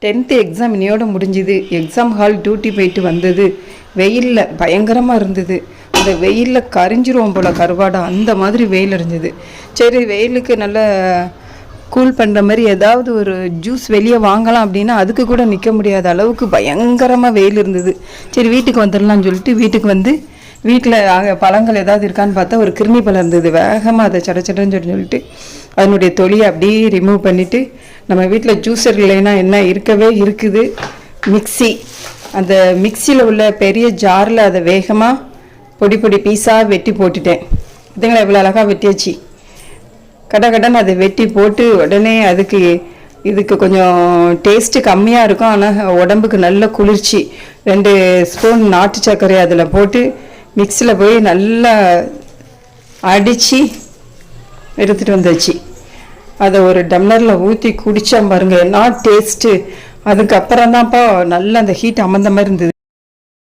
10th exam இன்னையோட முடிஞ்சுது. Exam hall duty போயிட்டு வந்தது. வெயிலில் பயங்கரமாக இருந்தது. அந்த வெயிலில் கரிஞ்சிருவோம் போல் கருவாடை, அந்த மாதிரி வெயில் இருந்தது. சரி, வெயிலுக்கு நல்லா கூல் பண்ணுற மாதிரி ஏதாவது ஒரு ஜூஸ் வெளியே வாங்கலாம் அப்படின்னா அதுக்கு கூட நிற்க முடியாத அளவுக்கு பயங்கரமாக வெயில் இருந்தது. சரி, வீட்டுக்கு வந்துடலாம்னு சொல்லிட்டு வீட்டுக்கு வந்து வீட்டில் பழங்கள் ஏதாவது இருக்கான்னு பார்த்தா ஒரு கிருமி பழம் இருந்தது. வேகமாக அதை சடச்சடன்னு சொல்லிட்டு அதனுடைய தொலியை அப்படியே ரிமூவ் பண்ணிவிட்டு, நம்ம வீட்டில் ஜூஸர் இல்லைன்னா என்ன இருக்கவே இருக்குது, மிக்சி. அந்த மிக்சியில் உள்ள பெரிய ஜாரில் அதை வேகமாக பொடி பொடி பீஸாக வெட்டி போட்டுட்டேன். இதுங்களா இவ்வளோ அழகாக வெட்டியாச்சு. கடன்னு அதை வெட்டி போட்டு உடனே இதுக்கு கொஞ்சம் டேஸ்ட்டு கம்மியாக இருக்கும், ஆனால் உடம்புக்கு நல்ல குளிர்ச்சி. 2 ஸ்பூன் நாட்டு சர்க்கரை அதில் போட்டு மிக்சியில் போய் நல்லா அடித்து எடுத்துகிட்டு வந்தாச்சு. அதை ஒரு டம்ளரில் ஊற்றி குடித்தா பாருங்கள், என்ன டேஸ்ட்டு. அதுக்கப்புறம் தான்ப்பா நல்லா அந்த ஹீட் அமர்ந்த மாதிரி இருந்தது.